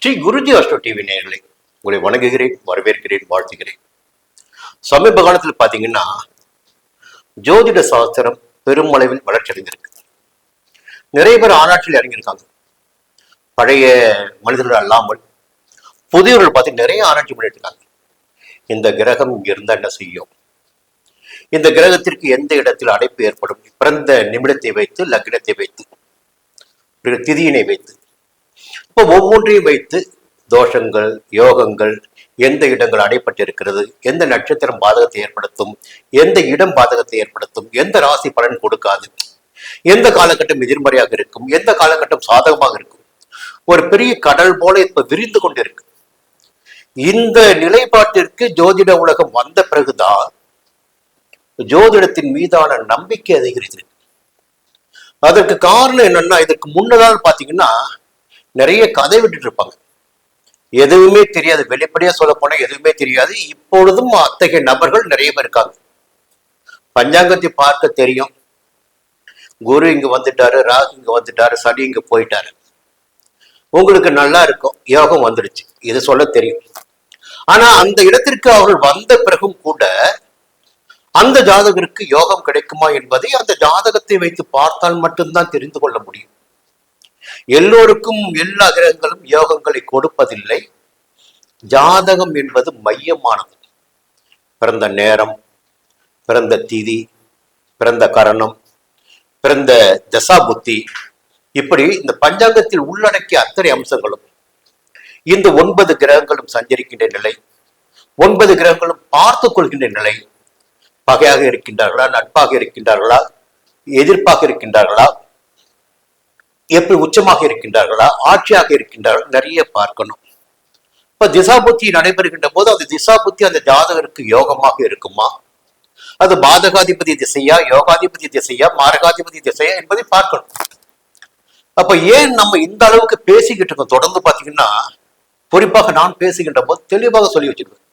Sri Guruji astro TV நேயர்களை உங்களை வணங்குகிறேன், வரவேற்கிறேன், வாழ்த்துகிறேன். சமீப காலத்தில் பார்த்தீங்கன்னா ஜோதிட சாஸ்திரம் பெருமளவில் வளர்ச்சி அடைந்திருக்கு. நிறைய பேர் ஆராய்ச்சியில் இறங்கியிருக்காங்க. பழைய மனிதர்கள் அல்லாமல் புதியவர்கள் பார்த்து நிறைய ஆராய்ச்சி பண்ணிட்டு இருக்காங்க. இந்த கிரகம் இங்க இருந்தா என்ன செய்யும், இந்த கிரகத்திற்கு எந்த இடத்தில் அடைப்பு ஏற்படும், பிறந்த நிமிடத்தை வைத்து, லக்னத்தை வைத்து, திதியினை வைத்து, இப்போ ஒவ்வொன்றையும் வைத்து தோஷங்கள், யோகங்கள், எந்த இடங்கள் அடைப்பட்டிருக்கிறது, எந்த நட்சத்திரம் பாதகத்தை ஏற்படுத்தும், எந்த இடம் பாதகத்தை ஏற்படுத்தும், எந்த ராசி பலன் கொடுக்காது, எந்த காலகட்டம் எதிர்மறையாக இருக்கும், எந்த காலகட்டம் சாதகமாக இருக்கும், ஒரு பெரிய கடல் போல இப்ப விரிந்து கொண்டிருக்கு. இந்த நிலைப்பாட்டிற்கு ஜோதிட உலகம் வந்த பிறகுதான் ஜோதிடத்தின் மீதான நம்பிக்கை அதிகரிச்சிருக்கு. அதற்கு காரணம் என்னன்னா, இதற்கு முன்னதான் பாத்தீங்கன்னா நிறைய கதை விட்டுட்டு இருப்பாங்க. எதுவுமே தெரியாது, வெளிப்படையா சொல்ல போனா எதுவுமே தெரியாது. இப்பொழுதும் அத்தகைய நபர்கள் நிறைய பேர் இருக்காங்க. பஞ்சாங்கத்தை பார்க்க தெரியும், குரு இங்க வந்துட்டாரு, ராகு இங்க வந்துட்டாரு, சனி இங்க போயிட்டாரு, உங்களுக்கு நல்லா இருக்கும், யோகம் வந்துடுச்சு, இது சொல்ல தெரியும். ஆனா அந்த இடத்திற்கு அவர்கள் வந்த பிறகும் கூட அந்த ஜாதகருக்கு யோகம் கிடைக்குமா என்பதை அந்த ஜாதகத்தை வைத்து பார்த்தால் மட்டும்தான் தெரிந்து கொள்ள முடியும். எல்லோருக்கும் எல்லா கிரகங்களும் யோகங்களை கொடுப்பதில்லை. ஜாதகம் என்பது மையமானது. பிறந்த நேரம், பிறந்த திதி, பிறந்த கரணம், பிறந்த தசா புத்தி, இப்படி இந்த பஞ்சாங்கத்தில் உள்ளடக்கிய அத்தனை அம்சங்களும், இந்த 9 கிரகங்களும் சஞ்சரிக்கின்ற நிலை, 9 கிரகங்களும் பார்த்து கொள்கின்ற நிலை, பகையாக இருக்கின்றார்களா, நட்பாக இருக்கின்றார்களா, எதிர்ப்பாக இருக்கின்றார்களா, எப்படி உச்சமாக இருக்கின்றார்களா, ஆட்சியாக இருக்கின்றார்கள், நிறைய பார்க்கணும். இப்ப திசாபுத்தி நடைபெறுகின்ற போது அந்த திசாபுத்தி அந்த ஜாதகருக்கு யோகமாக இருக்குமா, அது பாதகாதிபதி திசையா, யோகாதிபதி திசையா, மாரகாதிபதி திசையா என்பதை பார்க்கணும். அப்ப ஏன் நம்ம இந்த அளவுக்கு பேசிக்கிட்டு இருக்கோம்? தொடர்ந்து பாத்தீங்கன்னா, குறிப்பாக நான் பேசுகின்ற போது தெளிவாக சொல்லி வச்சிருக்கேன்,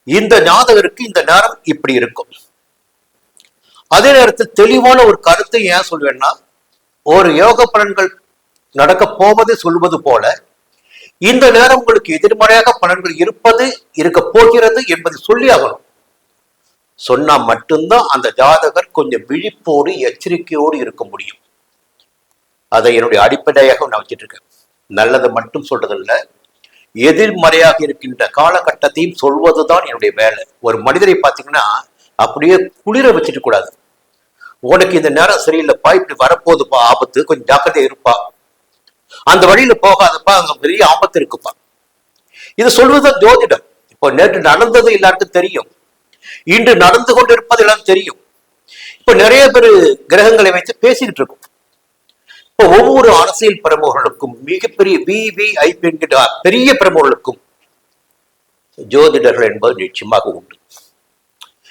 இந்த ஜாதகருக்கு இந்த நேரம் இப்படி இருக்கும். அதே நேரத்தில் தெளிவான ஒரு கருத்தை ஏன் சொல்வேன்னா, ஒரு யோக பலன்கள் நடக்க போவது சொல்வது போல இந்த நேரம் உங்களுக்கு எதிர்மறையாக பலன்கள் இருக்க போகிறது என்பதை சொல்லி ஆகணும். சொன்னா மட்டும்தான் அந்த ஜாதகர் கொஞ்சம் விழிப்போடு எச்சரிக்கையோடு இருக்க முடியும். அதை என்னுடைய அடிப்படையாக நான் வச்சிட்டு இருக்கேன். நல்லதை மட்டும் சொல்றதில்ல, எதிர்மறையாக இருக்கின்ற காலகட்டத்தையும் சொல்வதுதான் என்னுடைய வேலை. ஒரு மனிதரை பார்த்தீங்கன்னா அப்படியே குளிர வச்சுட்டு கூடாது. உனக்கு இந்த நேரம் சரியில்லைப்பா, இப்படி வரப்போகுதுப்பா ஆபத்து, கொஞ்சம் ஜாக்கிரதையா இருப்பா, அந்த வழியில போகாதப்பா, அங்க பெரிய ஆபத்து இருக்குப்பா, இது சொல்வதுதான் ஜோதிடம். இப்போ நேற்று நடந்தது எல்லாருக்கும் தெரியும், இன்று நடந்து கொண்டு இருப்பது எல்லாம் தெரியும். இப்ப நிறைய பேர் கிரகங்களை வைத்து பேசிக்கிட்டு இருக்கும். இப்போ ஒவ்வொரு அரசியல் பிரமுகர்களுக்கும், மிகப்பெரிய VVIP என்கிற பெரிய பிரமுகர்களுக்கும் ஜோதிடர்கள் என்பது நிச்சயமாக உண்டு.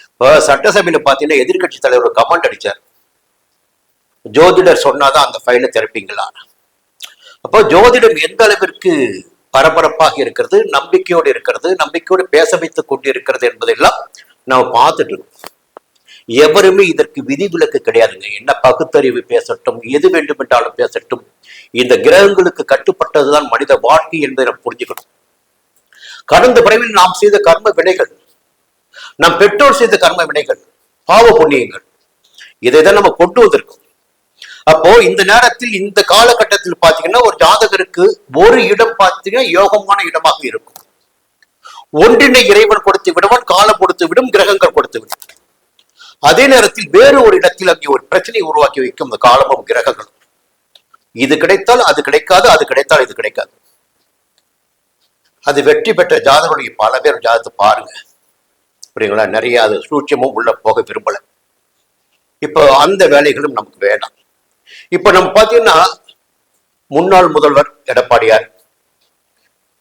இப்போ சட்டசபையில பாத்தீங்கன்னா எதிர்கட்சி தலைவர் கமெண்ட் அடிச்சார், ஜோதிடர் சொன்னாதான் அந்த ஃபைலை திறப்பீங்களா. அப்போ ஜோதிடம் எந்த அளவிற்கு பரபரப்பாக இருக்கிறது, நம்பிக்கையோடு இருக்கிறது, நம்பிக்கையோடு பேச வைத்துக் கொண்டு இருக்கிறது என்பதெல்லாம் நம்ம பார்த்துட்டு இருக்கோம். எவருமே இதற்கு விதிவிலக்கு கிடையாதுங்க. என்ன பகுத்தறிவு பேசட்டும், எது வேண்டும் என்றாலும் பேசட்டும், இந்த கிரகங்களுக்கு கட்டுப்பட்டதுதான் மனித வாழ்க்கை என்பதை நாம் புரிஞ்சுக்கணும். கடந்த பிறவில் நாம் செய்த கர்ம வினைகள், நம் பெற்றோர் செய்த கர்ம வினைகள், பாவ புண்ணியங்கள், இதைதான் நம்ம கொண்டு வந்திருக்கோம். அப்போ இந்த நேரத்தில், இந்த காலகட்டத்தில் பாத்தீங்கன்னா ஒரு ஜாதகருக்கு ஒரு இடம் பார்த்தீங்கன்னா யோகமான இடமாக இருக்கும். ஒன்றினை இறைவன் கொடுத்து விடுவான், காலம் கொடுத்து விடும், கிரகங்கள் கொடுத்து விடும். அதே நேரத்தில் வேறு ஒரு இடத்தில் அங்கே ஒரு பிரச்சனையை உருவாக்கி வைக்கும் இந்த காலமும் கிரகங்களும். இது கிடைத்தால் அது கிடைக்காது, அது கிடைத்தால் இது கிடைக்காது. அது வெற்றி பெற்ற ஜாதகருடைய பல பேர் ஜாதகத்தை பாருங்க, புரியுங்களா? நிறைய அது சூட்சமும் உள்ள போக விரும்பல. இப்போ அந்த வேலைகளும் நமக்கு வேண்டாம். இப்ப நம்ம பாத்தீங்கன்னா முன்னாள் முதல்வர் எடப்பாடியார்,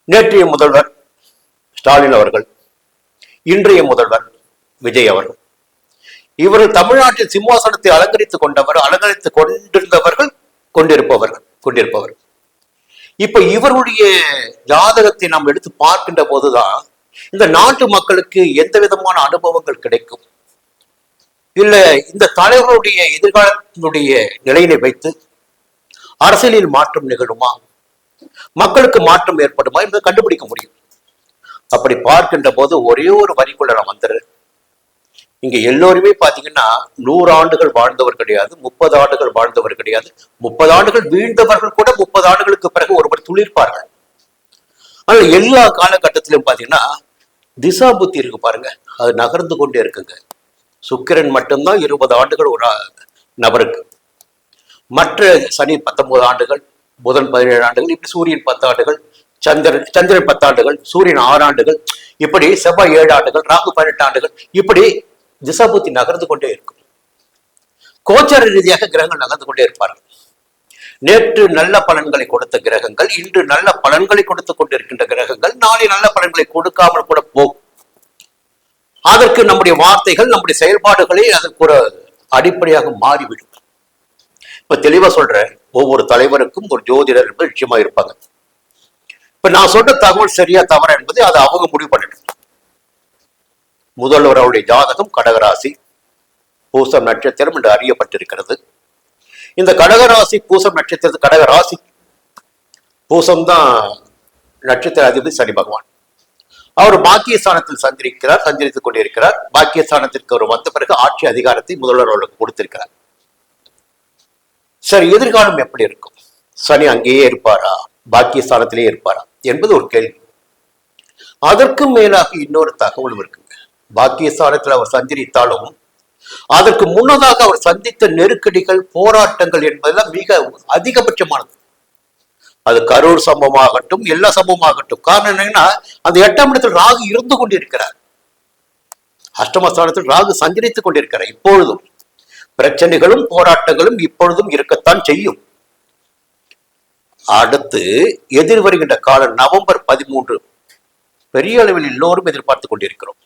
நேற்றைய முதல்வர் ஸ்டாலின் அவர்கள், இன்றைய முதல்வர் விஜய் அவர்கள், இவர்கள் தமிழ்நாட்டின் சிம்மாசனத்தை அலங்கரித்துக் கொண்டிருப்பவர்கள். இப்ப இவருடைய ஜாதகத்தை நாம் எடுத்து பார்க்கின்ற போதுதான் இந்த நாட்டு மக்களுக்கு எந்த விதமான அனுபவங்கள் கிடைக்கும், இல்ல இந்த தலைவருடைய எதிர்காலத்தினுடைய நிலையினை வைத்து அரசியலில் மாற்றம் நிகழுமா, மக்களுக்கு மாற்றம் ஏற்படுமா என்பதை கண்டுபிடிக்க முடியும். அப்படி பார்க்கின்ற போது ஒரே ஒரு வரிக்குள்ள நான் வந்துடுறேன். இங்க எல்லோருமே பாத்தீங்கன்னா 100 ஆண்டுகள் வாழ்ந்தவர் கிடையாது, 30 ஆண்டுகள் வாழ்ந்தவர் கிடையாது, 30 ஆண்டுகள் வீழ்ந்தவர்கள் கூட 30 ஆண்டுகளுக்கு பிறகு ஒருவர் துளிர்ப்பார்கள். ஆனால் எல்லா காலகட்டத்திலும் பாத்தீங்கன்னா திசா புத்தி இருக்கு பாருங்க, அது நகர்ந்து கொண்டே இருக்குங்க. சுக்கிரன் மட்டும்தான் 20 ஆண்டுகள் ஒரு நபருக்கு, மற்ற சனி 19 ஆண்டுகள், புதன் 17 ஆண்டுகள், இப்படி சூரியன் 10 ஆண்டுகள், சந்திரன் 10 ஆண்டுகள், சூரியன் 6 ஆண்டுகள், இப்படி செவ்வாய் 7 ஆண்டுகள், ராகு 18 ஆண்டுகள், இப்படி திசாபுத்தி நகர்ந்து கொண்டே இருக்கும். கோச்சார ரீதியாக கிரகங்கள் நகர்ந்து கொண்டே இருப்பார்கள். நேற்று நல்ல பலன்களை கொடுத்த கிரகங்கள் இன்று நல்ல பலன்களை கொடுத்துக் கொண்டிருக்கின்ற கிரகங்கள் நாளை நல்ல பலன்களை கொடுக்காமல் கூட போகும். அதற்கு நம்முடைய வார்த்தைகள், நம்முடைய செயல்பாடுகளே அதற்கு ஒரு அடிப்படையாக மாறிவிடும். இப்ப தெளிவா சொல்ற, ஒவ்வொரு தலைவருக்கும் ஒரு ஜோதிடர் என்பது நிச்சயமா இருப்பாங்க. இப்ப நான் சொல்ற தகவல் சரியா தவறா என்பது அதை அவங்க முடிவு பண்ணிட்டு, முதல்வர் அவருடைய ஜாதகம் கடகராசி, பூசம் நட்சத்திரம் என்று அறியப்பட்டிருக்கிறது. இந்த கடகராசி பூசம் நட்சத்திரத்து, கடகராசி பூசம் தான் நட்சத்திர அதிபதி சனி பகவான். அவர் பாக்கியஸ்தானத்தில் சஞ்சரித்துக் கொண்டிருக்கிறார். பாக்கியஸ்தானத்திற்கு அவர் வந்த பிறகு ஆட்சி அதிகாரத்தை முதல்வர் அவர்களுக்கு கொடுத்திருக்கிறார். சரி, எதிர்காலம் எப்படி இருக்கும்? சனி அங்கேயே இருப்பாரா, பாக்கியஸ்தானத்திலேயே இருப்பாரா என்பது ஒரு கேள்வி. அதற்கு மேலாக இன்னொரு தகவலும் இருக்குங்க. பாக்கியஸ்தானத்தில் அவர் சஞ்சரித்தாலும் அதற்கு முன்னதாக அவர் சந்தித்த நெருக்கடிகள், போராட்டங்கள் என்பதெல்லாம் மிக அதிகபட்சமானது. அது கரூர் சம்பவமாகட்டும், எல்லா சம்பவமாகட்டும். காரணம் என்னன்னா, அந்த 8ஆம் இடத்தில் ராகு இருந்து கொண்டிருக்கிறார், அஷ்டமஸ்தானத்தில் ராகு சஞ்சரித்துக் கொண்டிருக்கிறார். இப்பொழுதும் பிரச்சனைகளும் போராட்டங்களும் இப்பொழுதும் இருக்கத்தான் செய்யும். அடுத்து எதிர் வருகின்ற காலம் நவம்பர் 13 பெரிய அளவில் எல்லோரும் எதிர்பார்த்து கொண்டிருக்கிறோம்.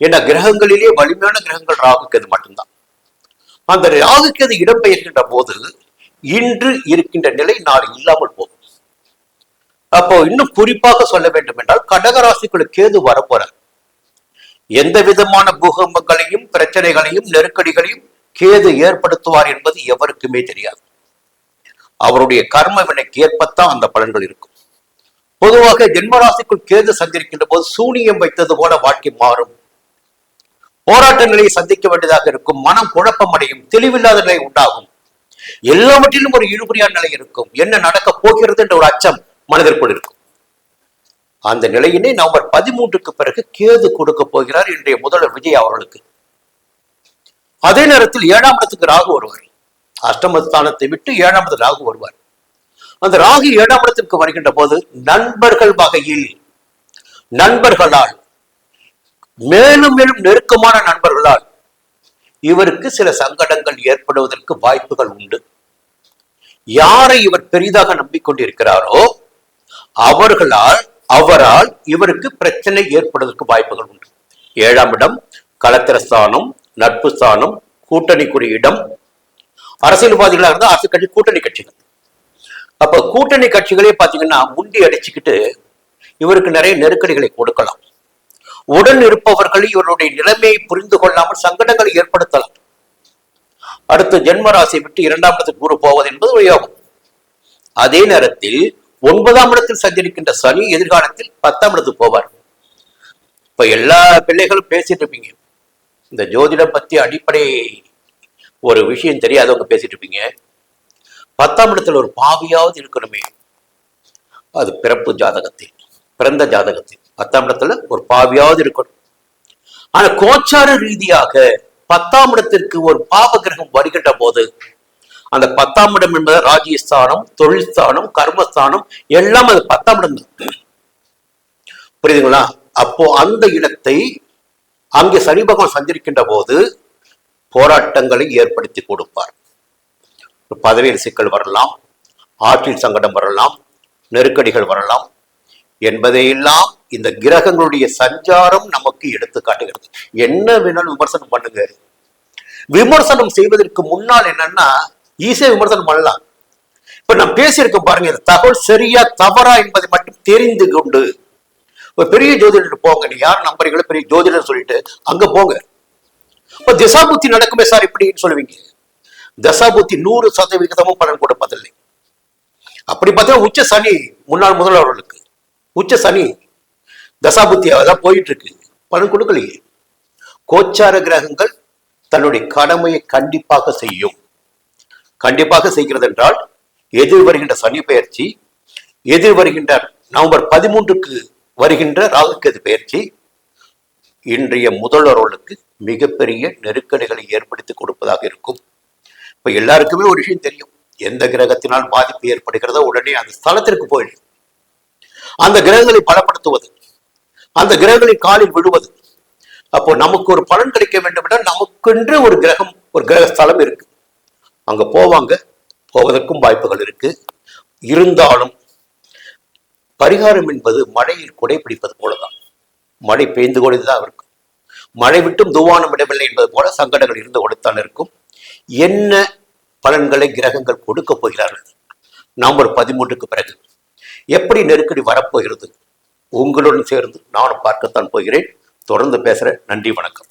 ஏன்னா கிரகங்களிலே வலிமையான கிரகங்கள் ராகு கேது மட்டும்தான். அந்த ராகு கேது இடம்பெயர்கின்ற போது இன்று இருக்கின்ற நிலை நாளை இல்லாமல் போகும். அப்போ இன்னும் குறிப்பாக சொல்ல வேண்டும் என்றால், கடகராசிக்குள்ள கேது வரப்போறார். எந்த விதமான பூகம்பங்களையும் பிரச்சனைகளையும் நெருக்கடிகளையும் கேது ஏற்படுத்துவார் என்பது எவருக்குமே தெரியாது. அவருடைய கர்ம வினைக்கு ஏற்பத்தான் அந்த பலன்கள் இருக்கும். பொதுவாக ஜென்மராசிக்குள் கேது சஞ்சரிக்கின்ற போது சூனியம் வைத்தது போல வாழ்க்கை மாறும். போராட்ட நிலையை சந்திக்க வேண்டியதாக இருக்கும். மனம் குழப்பம் அடையும், தெளிவில்லாத நிலை உண்டாகும். எல்லாவற்றிலும் ஒரு இழுபறியான நிலை இருக்கும். என்ன நடக்க போகிறது என்ற ஒரு அச்சம் மனதிற்குள் இருக்கும். அந்த நிலையினை நவம்பர் 13க்கு பிறகு கேது கொடுக்க போகிறார் இன்றைய முதல்வர் விஜய் அவர்களுக்கு. அதே நேரத்தில் 7ஆம் இடத்துக்கு ராகு வருவார். அஷ்டமஸ்தானத்தை விட்டு 7ஆம் இடத்துக்கு ராகு வருவார். அந்த ராகு 7ஆம் இடத்திற்கு வருகின்ற போது நண்பர்கள் வகையில், நண்பர்களால், மேலும் மேலும் நெருக்கமான நண்பர்களால் இவருக்கு சில சங்கடங்கள் ஏற்படுவதற்கு வாய்ப்புகள் உண்டு. யாரை இவர் பெரிதாக நம்பிக்கொண்டிருக்கிறாரோ அவரால் இவருக்கு பிரச்சனை ஏற்படுவதற்கு வாய்ப்புகள் உண்டு. 7ஆம் இடம் களத்திரஸ்தானம், நட்பு ஸ்தானம், கூட்டணிக்குரிய இடம். அரசியல்வாதிகளாக இருந்தால் அரசு கட்சி, கூட்டணி கட்சிகள். அப்ப கூட்டணி கட்சிகளே பாத்தீங்கன்னா முண்டி அடிச்சுக்கிட்டு இவருக்கு நிறைய நெருக்கடிகளை கொடுக்கலாம். உடன் இருப்பவர்கள் இவருடைய நிலைமையை புரிந்து கொள்ளாமல் சங்கடங்களை ஏற்படுத்தலாம். அடுத்து ஜென்மராசியை விட்டு 2ஆம் இடத்துக்கு குரு போவது என்பது ஒரு யோகம். அதே நேரத்தில் 9ஆம் இடத்தில் சஞ்சரிக்கின்ற சனி எதிர்காலத்தில் 10ஆம் இடத்துக்கு போவார். இப்ப எல்லா பிள்ளைகளும் பேசிட்டு இருப்பீங்க, இந்த ஜோதிடம் பத்தி அடிப்படை ஒரு விஷயம் தெரியாதவங்க பேசிட்டு இருப்பீங்க. 10ஆம் இடத்துல ஒரு பாவியாவது இருக்கணுமே, அது பிறப்பு ஜாதகத்தில், பிறந்த ஜாதகத்தில் 10ஆம் இடத்துல ஒரு பாவியாவது இருக்கணும். ஆனா கோச்சார ரீதியாக 10ஆம் இடத்திற்கு ஒரு பாவ கிரகம் வருகின்ற போது அந்த 10ஆம் இடம் என்பது ராஜ்யஸ்தானம், தொழில் ஸ்தானம், கர்மஸ்தானம் எல்லாம் அது 10ஆம் இடம் தான். புரியுதுங்களா? அப்போ அந்த இடத்தை அங்கே சனி பகவான் சஞ்சரிக்கின்ற போது போராட்டங்களை ஏற்படுத்தி கொடுப்பார். பதவியில் சிக்கல் வரலாம், ஆட்சியில் சங்கடம் வரலாம், நெருக்கடிகள் வரலாம் என்பதையெல்லாம் இந்த கிரகங்களுடைய சஞ்சாரம் நமக்கு எடுத்து காட்டுகிறது. என்ன வேணாலும் விமர்சனம் பண்ணுங்க. விமர்சனம் செய்வதற்கு முன்னால் என்னன்னா ஈஸியா விமர்சனம் பண்ணலாம். இப்ப நான் பேசியிருக்கேன் பாருங்க, இந்த தகவல் சரியா தவறா என்பதை மட்டும் தெரிந்து கொண்டு ஒரு பெரிய ஜோதிடர் போங்க. நீ யார் நம்புறீங்களோ பெரிய ஜோதிடர் சொல்லிட்டு அங்க போங்க. இப்ப திசாபுத்தி நடக்குமே சார் இப்படின்னு சொல்லுவீங்க. தசாபுத்தி 100% பலன் கொடுப்பதில்லை. அப்படி பார்த்தா உச்ச சனி முன்னாள் முதல்வர்களுக்கு உச்ச சனி தசாபுத்தி அதான் போயிட்டு இருக்கு, பலன் கொடுக்கலையே. கோச்சார கிரகங்கள் தன்னுடைய கடமையை கண்டிப்பாக செய்யும். கண்டிப்பாக செய்கிறது என்றால் எதிர் வருகின்ற சனி பெயர்ச்சி, எதிர் வருகின்ற நவம்பர் 13க்கு வருகின்ற ராகுகேது பெயர்ச்சி இன்றைய முதல்வர்களுக்கு மிகப்பெரிய நெருக்கடிகளை ஏற்படுத்தி கொடுப்பதாக இருக்கும். இப்ப எல்லாருக்குமே ஒரு விஷயம் தெரியும், எந்த கிரகத்தினால் பாதிப்பு ஏற்படுகிறதோ உடனே அந்த ஸ்தலத்திற்கு போயிடும். அந்த கிரகங்களை பலப்படுத்துவது, அந்த கிரகங்களின் காலில் விடுவது. அப்போ நமக்கு ஒரு பலன் கிடைக்க வேண்டும் என்றால் நமக்கென்று ஒரு கிரகம், ஒரு கிரக ஸ்தலம் இருக்கு, அங்க போவாங்க, போவதற்கும் வாய்ப்புகள் இருக்கு. இருந்தாலும் பரிகாரம் என்பது மழையில் குடை பிடிப்பது போலதான், மழை பெய்ந்து கொண்டுதான் இருக்கும். மழை விட்டும் துவானம் விடவில்லை என்பது போல சங்கடங்கள் இருந்து கொடுத்தான் இருக்கும். என்ன பலன்களை கிரகங்கள் கொடுக்க போகிறார்கள் நவம்பர் 13க்கு பிறகு, எப்படி நெருக்கடி வரப்போகிறது, உங்களுடன் சேர்ந்து நானும் பார்க்கத்தான் போகிறேன். தொடர்ந்து பேசுறேன். நன்றி, வணக்கம்.